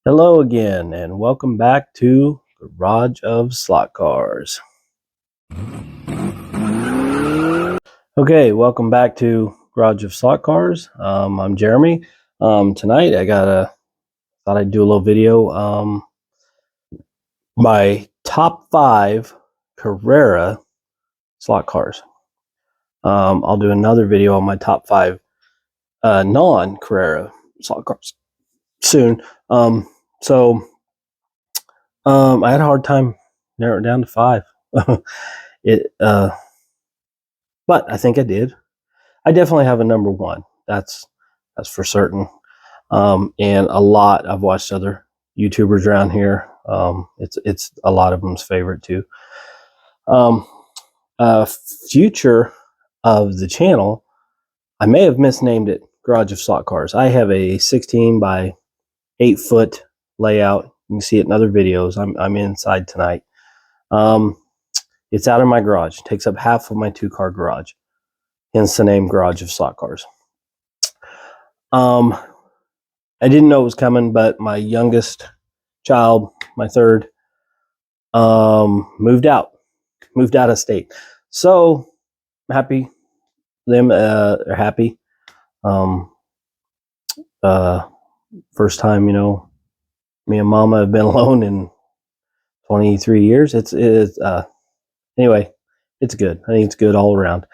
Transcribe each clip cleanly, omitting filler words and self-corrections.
Hello again, and welcome back to Garage of Slot Cars. Okay, welcome back to Garage of Slot Cars. I'm Jeremy. Tonight I thought I'd do a little video. My top 5 Carrera slot cars. I'll do another video on my top 5 non-Carrera slot cars soon. I had a hard time narrowing it down to 5. But I think I did. I definitely have a number 1. That's for certain. And I've watched other YouTubers around here. It's a lot of them's favorite too. Future of the channel, I may have misnamed it Garage of Slot Cars. I have a 16 by 8 foot layout. You can see it in other videos. I'm inside tonight. It's out in my garage. It takes up half of my 2-car garage. Hence the name Garage of Slot Cars. I didn't know it was coming, but my youngest child, my third, moved out of state. So I'm happy. Them are happy. First time, me and Mama have been alone in 23 years. Anyway, it's good. I think it's good all around.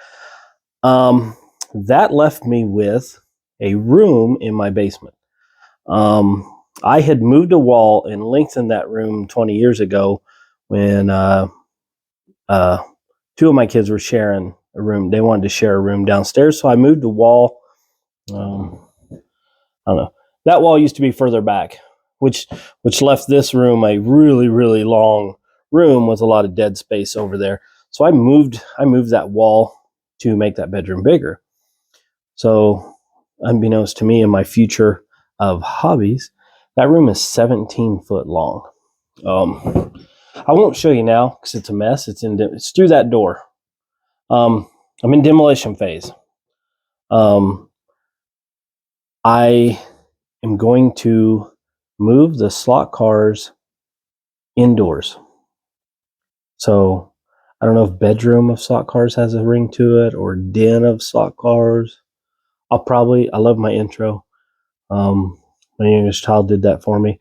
That left me with a room in my basement. I had moved a wall and lengthened that room 20 years ago when 2 of my kids were sharing a room. They wanted to share a room downstairs, so I moved the wall. I don't know. That wall used to be further back, which left this room a really, really long room with a lot of dead space over there. So I moved that wall to make that bedroom bigger. So, unbeknownst to me and my future of hobbies, that room is 17 foot long. I won't show you now because it's a mess. It's through that door. I'm in demolition phase. I am going to move the slot cars indoors. So I don't know if bedroom of slot cars has a ring to it or den of slot cars. I love my intro. My youngest child did that for me.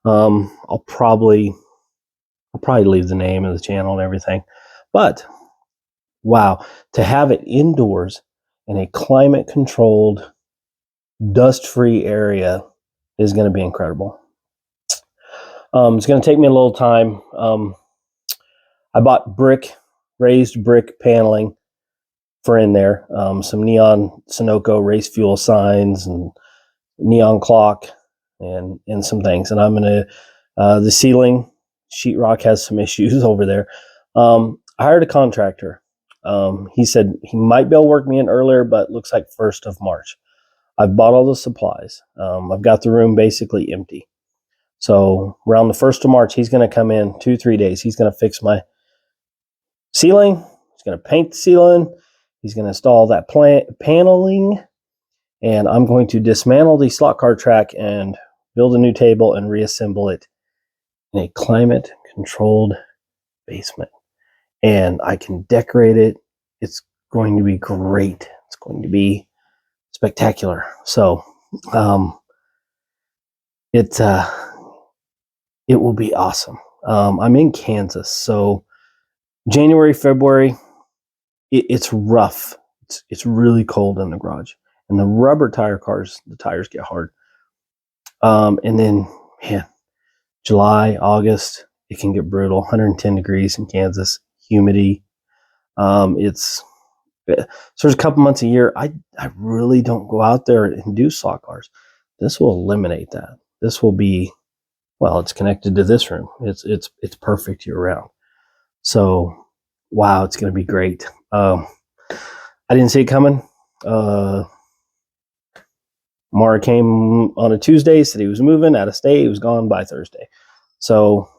I'll probably leave the name of the channel and everything. But wow, to have it indoors in a climate controlled, dust free area is going to be incredible. It's going to take me a little time. I bought raised brick paneling for in there, some neon Sunoco race fuel signs and neon clock and some things. And I'm going to, the ceiling sheetrock has some issues over there. I hired a contractor. He said he might be able to work me in earlier, but looks like 1st of March. I've bought all the supplies. I've got the room basically empty. So around the 1st of March, he's going to come in 2-3 days. He's going to fix my ceiling. He's going to paint the ceiling. He's going to install that paneling. And I'm going to dismantle the slot car track and build a new table and reassemble it in a climate controlled basement. And I can decorate it. It's going to be great. It's going to be spectacular. So it will be awesome. I'm in Kansas, so January, February, it's rough. It's really cold in the garage, and the rubber tire cars, the tires get hard. And then, man, July, August, it can get brutal. 110 degrees in Kansas, humidity. So there's a couple months a year I really don't go out there and do slot cars. This will eliminate that. This will be, well, it's connected to this room. It's perfect year round. So wow, it's going to be great. I didn't see it coming. Mara came on a Tuesday, said he was moving out of state. He was gone by Thursday. So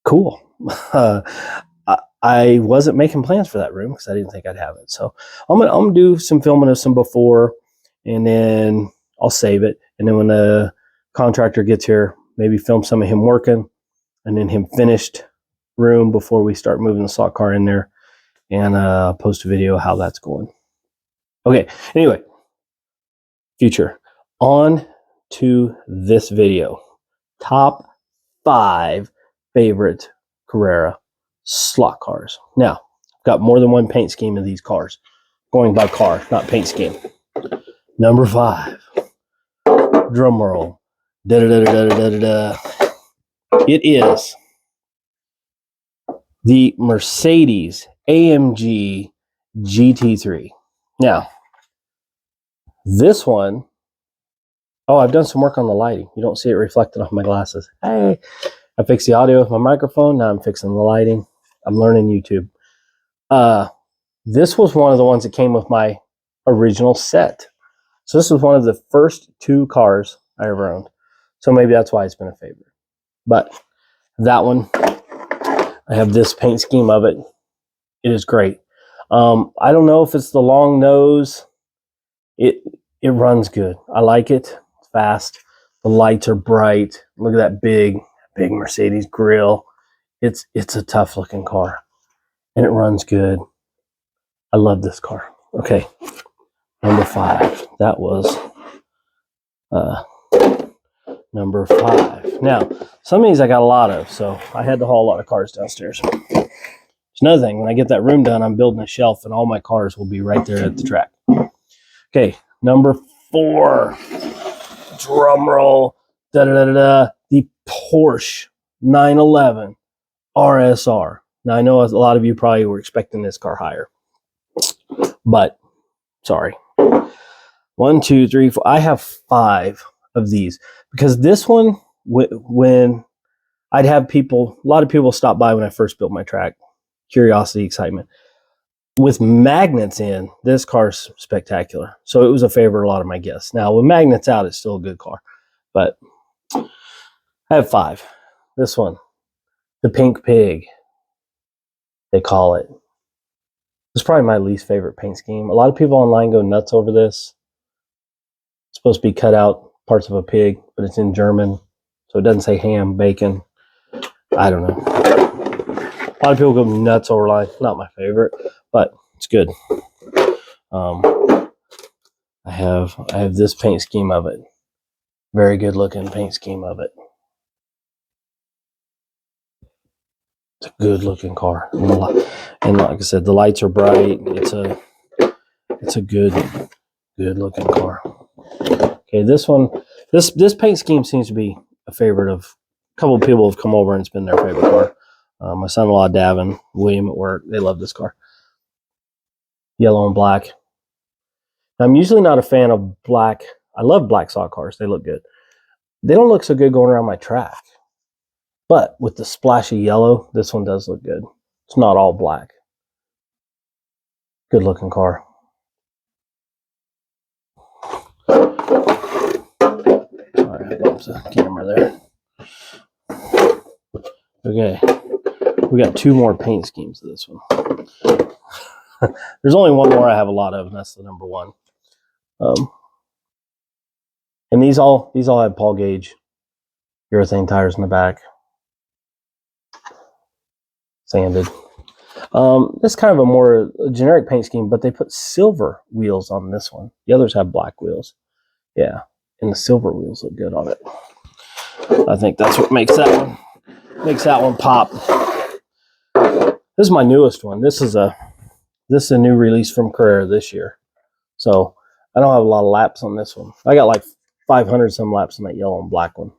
cool. I wasn't making plans for that room because I didn't think I'd have it. So I'm gonna do some filming of some before, and then I'll save it. And then when the contractor gets here, maybe film some of him working and then him finished room before we start moving the slot car in there, and post a video how that's going. Okay, anyway, future. On to this video. Top 5 favorite Carrera slot cars. Now, I've got more than one paint scheme of these cars. Going by car, not paint scheme. Number 5. Drum roll. Da, da, da, da, da, da, da. It is the Mercedes AMG GT3. Now, this one, oh, I've done some work on the lighting. You don't see it reflected off my glasses. Hey, I fixed the audio with my microphone. Now I'm fixing the lighting. I'm learning YouTube. This was one of the ones that came with my original set. So this was one of the first 2 cars I ever owned. So maybe that's why it's been a favorite. But that one, I have this paint scheme of it. It is great. I don't know if it's the long nose. It runs good. I like it. It's fast. The lights are bright. Look at that big Mercedes grille. It's a tough looking car, and it runs good. I love this car. Okay, number 5. That was number 5. Now, some of these I got a lot of, so I had to haul a lot of cars downstairs. It's another thing. When I get that room done, I'm building a shelf, and all my cars will be right there at the track. Okay, number 4. Drum roll. Da, da, da, da, da. The Porsche 911 RSR. Now, I know a lot of you probably were expecting this car higher, but sorry. 1, 2, 3, 4. I have 5 of these because this one, when I'd have people, a lot of people stop by when I first built my track. Curiosity, excitement. With magnets in, this car's spectacular. So it was a favorite of a lot of my guests. Now, with magnets out, it's still a good car. But I have 5. This one, the Pink Pig, they call it. It's probably my least favorite paint scheme. A lot of people online go nuts over this. It's supposed to be cut out parts of a pig, but it's in German. So it doesn't say ham, bacon. I don't know. A lot of people go nuts over line. Not my favorite, but it's good. I have this paint scheme of it. Very good looking paint scheme of it. It's a good looking car. And like I said, the lights are bright. It's a good looking car. Okay, this one, this paint scheme seems to be a favorite of a couple of people have come over and it's been their favorite car. My son-in-law, Davin, William at work, they love this car. Yellow and black. I'm usually not a fan of black. I love black slot cars. They look good. They don't look so good going around my track. But with the splash of yellow, this one does look good. It's not all black. Good looking car. Sorry, I bumped the camera there. Okay. We got 2 more paint schemes of this one. There's only one more I have a lot of, and that's the number 1. And these all have Paul Gauge urethane tires in the back. Sanded. This is kind of a more generic paint scheme, but they put silver wheels on this one. The others have black wheels. Yeah, and the silver wheels look good on it. I think that's what makes that one pop. This is my newest one. This is a new release from Carrera this year. So I don't have a lot of laps on this one. I got like 500 some laps on that yellow and black one.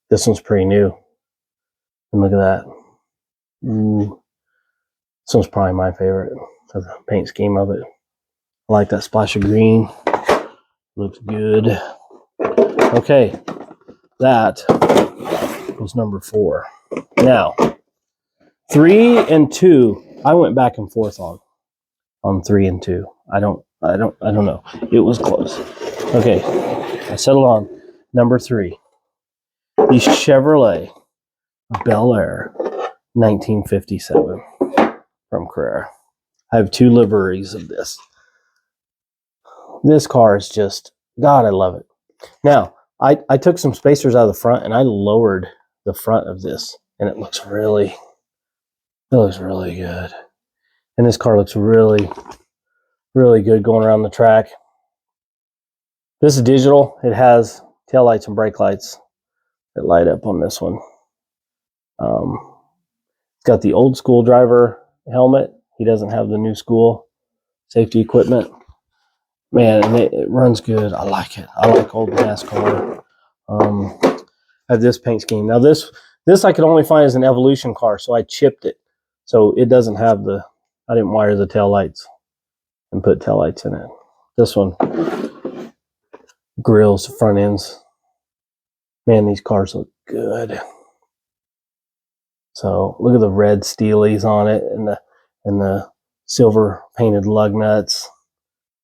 This one's pretty new. And look at that. This one's probably my favorite of the paint scheme of it. I like that splash of green. Looks good. Okay, that was number 4. Now, 3 and 2, I went back and forth on 3 and 2. I don't know. It was close. Okay, I settled on number 3. The Chevrolet Bel Air 1957 from Carrera. I have 2 liveries of this. This car is just God, I love it. Now, I took some spacers out of the front and I lowered the front of this, and it looks really good. And this car looks really good going around the track. This is digital. It has tail lights and brake lights that light up on this one. It's got the old school driver helmet. He doesn't have the new school safety equipment. Man, and it runs good. I like it. I like old NASCAR. I have this paint scheme. Now this I could only find as an Evolution car, so I chipped it. So it doesn't have the, I didn't wire the tail lights and put tail lights in it. This one, grills, front ends. Man, these cars look good. So look at the red steelies on it and the silver painted lug nuts.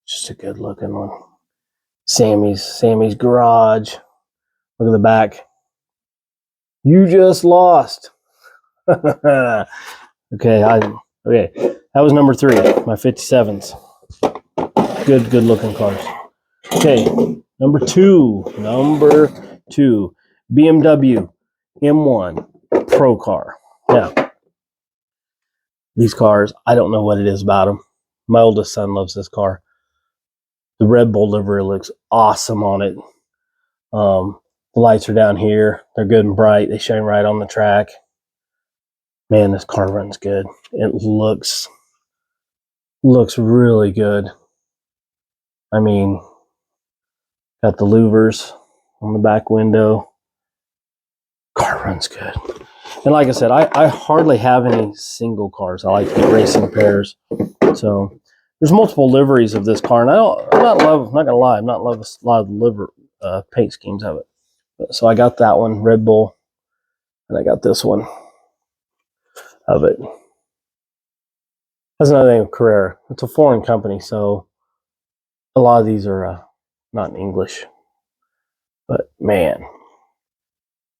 Just a good looking one. Sammy's garage. Look at the back. You just lost. Okay, that was number 3, my 57s. Good looking cars. Okay, number two, BMW M1 Procar. Now, these cars, I don't know what it is about them. My oldest son loves this car. The Red Bull livery looks awesome on it. The lights are down here. They're good and bright. They shine right on the track. Man, this car runs good. It looks really good. I mean, got the louvers on the back window. Car runs good. And like I said, I hardly have any single cars. I like to get racing pairs. So there's multiple liveries of this car, and I'm not gonna lie, I'm not loving a lot of the paint schemes of it. So I got that one, Red Bull, and I got this one of it. That's another thing, Carrera. It's a foreign company, so a lot of these are not in English. But man,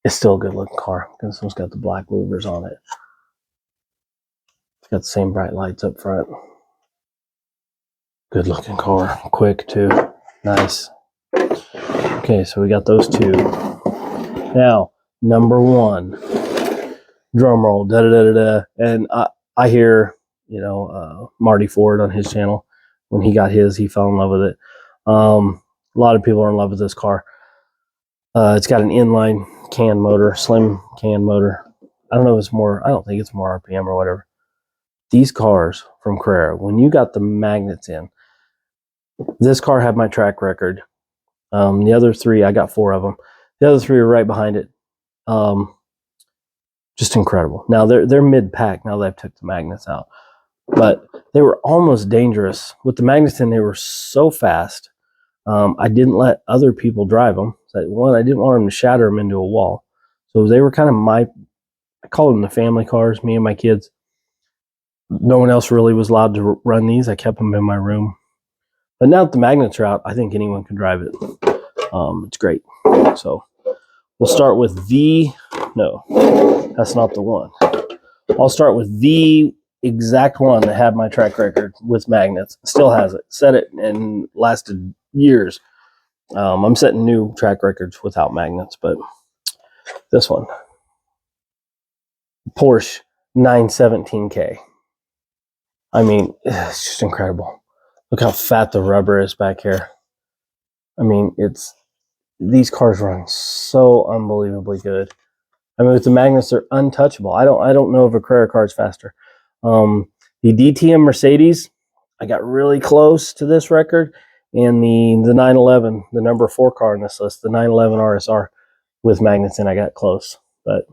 it's still a good looking car. This one's got the black louvers on it. It's got the same bright lights up front. Good looking car. Quick too. Nice. Okay, so we got those two. Now, number 1. Drum roll. Da da da da da. And I hear, Marty Ford on his channel. When he got his, he fell in love with it. A lot of people are in love with this car. It's got an inline can motor, slim can motor. I don't know if it's more, I don't think it's more RPM or whatever. These cars from Carrera, when you got the magnets in, this car had my track record. The other 3, I got 4 of them. The other 3 are right behind it. Just incredible. Now they're mid-pack now that I've took the magnets out. But they were almost dangerous. With the magnets in, they were so fast. I didn't let other people drive them. So I didn't want them to shatter them into a wall. So they were kind of I call them the family cars, me and my kids. No one else really was allowed to run these. I kept them in my room. But now that the magnets are out, I think anyone can drive it. It's great. So we'll start with no, that's not the one. I'll start with the exact one that had my track record with magnets. Still has it. Set it and lasted years. I'm setting new track records without magnets, but this one. Porsche 917K. I mean, it's just incredible. Look how fat the rubber is back here. I mean, these cars run so unbelievably good. I mean, with the magnets, they're untouchable. I don't know if a Carrera car is faster. The DTM Mercedes, I got really close to this record, and the 911, the number 4 car on this list, the 911 RSR with magnets in, I got close. But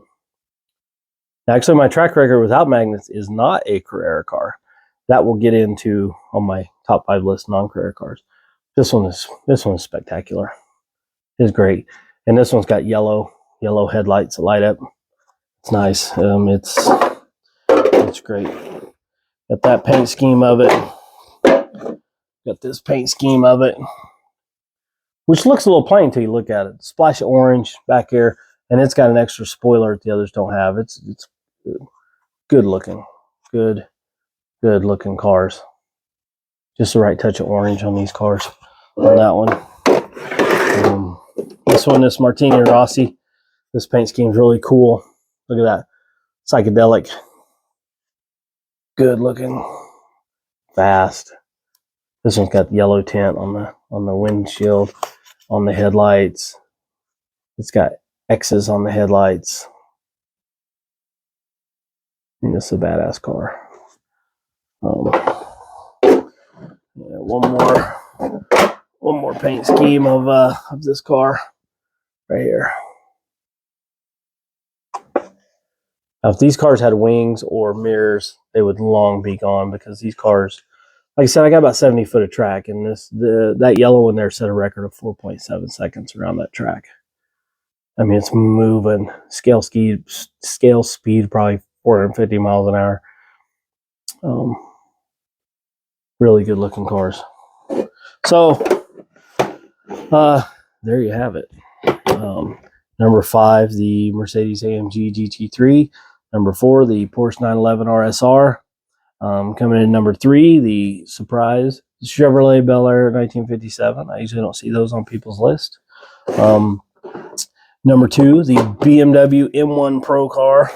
actually, my track record without magnets is not a Carrera car. That will get into on my top 5 list non-Carrera cars. This one is spectacular. It's great, and this one's got yellow headlights that light up. It's nice. It's great. Got that paint scheme of it. Got this paint scheme of it, which looks a little plain until you look at it. Splash of orange back here, and it's got an extra spoiler that the others don't have. It's good looking, good looking cars. Just the right touch of orange on these cars. On that one. This one, this Martini Rossi, this paint scheme is really cool. Look at that, psychedelic, good looking, fast. This one's got yellow tint on the windshield, on the headlights. It's got X's on the headlights. And this is a badass car. Yeah, one more paint scheme of this car right here. Now, if these cars had wings or mirrors, they would long be gone, because these cars, like I said, I got about 70 foot of track, and that yellow one there set a record of 4.7 seconds around that track. I mean, it's moving. Scale speed probably 450 miles an hour. Really good looking cars. So there you have it. Number 5, the Mercedes AMG GT3. Number 4, the Porsche 911 RSR. Coming in number 3, the surprise Chevrolet Bel Air 1957. I usually don't see those on people's list. Number 2, the BMW M1 Procar.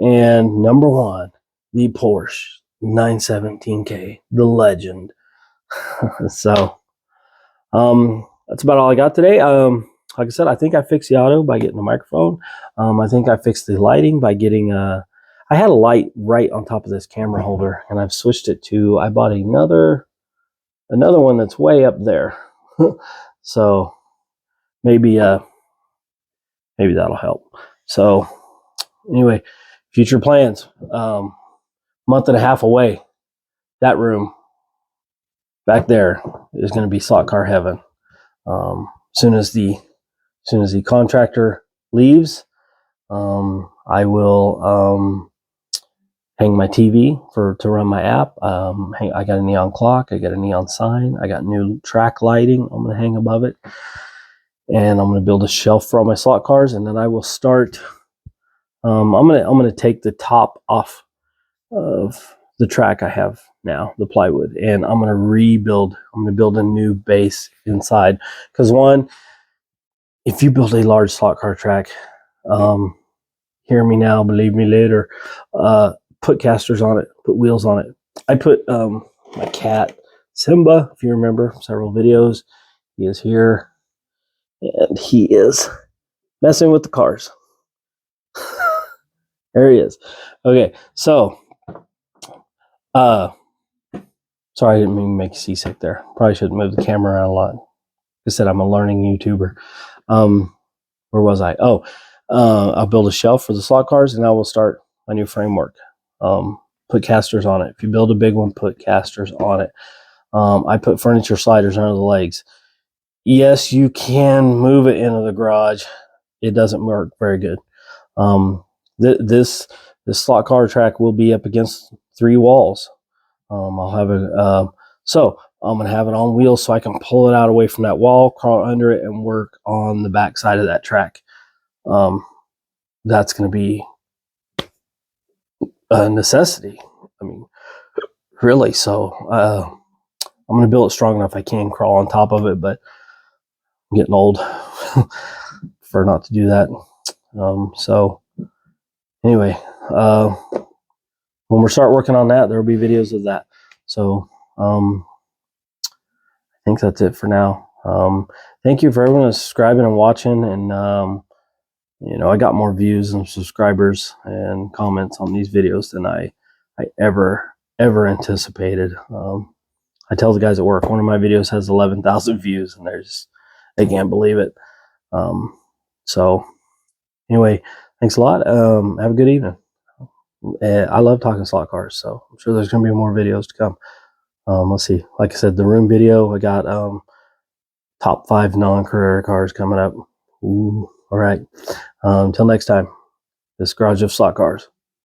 And number 1, the Porsche 917K, the legend. So that's about all I got today. Like I said, I think I fixed the auto by getting the microphone. I think I fixed the lighting by getting I had a light right on top of this camera holder, and I've switched it to, I bought another one that's way up there. So maybe that'll help. So anyway, future plans. Month and a half away. That room back there is going to be slot car heaven. Soon as the contractor leaves, I will hang my TV to run my app. I got a neon clock. I got a neon sign. I got new track lighting I'm going to hang above it. And I'm going to build a shelf for all my slot cars, and then I will start. I'm going to take the top off of the track I have now, the plywood, and I'm going to rebuild. I'm going to build a new base inside, because one, if you build a large slot car track, hear me now, believe me later, put casters on it, put wheels on it. I put my cat Simba, if you remember several videos, he is here, and he is messing with the cars. There he is. Okay, so sorry, I didn't mean to make you seasick there. Probably should move the camera around a lot. Like I said, I'm a learning YouTuber. Where was I? I'll build a shelf for the slot cars, and I will start my new framework. Put casters on it. If you build a big one, put casters on it. I put furniture sliders under the legs. Yes, you can move it into the garage. It doesn't work very good. This slot car track will be up against 3 walls. I'll have so I'm going to have it on wheels so I can pull it out away from that wall, crawl under it, and work on the back side of that track. That's going to be a necessity. I mean, really. So I'm going to build it strong enough I can crawl on top of it, but I'm getting old for not to do that. So anyway, when we start working on that, there will be videos of that. So I think that's it for now. Thank you for everyone that's subscribing and watching, and I got more views and subscribers and comments on these videos than I ever anticipated. I tell the guys at work, one of my videos has 11,000 views, and they can't believe it. So anyway, thanks a lot. Have a good evening. I love talking slot cars, so I'm sure there's going to be more videos to come. Let's see. Like I said, the room video, I got top 5 non-Carrera cars coming up. Ooh, all right. Until next time, this Garage of Slot Cars.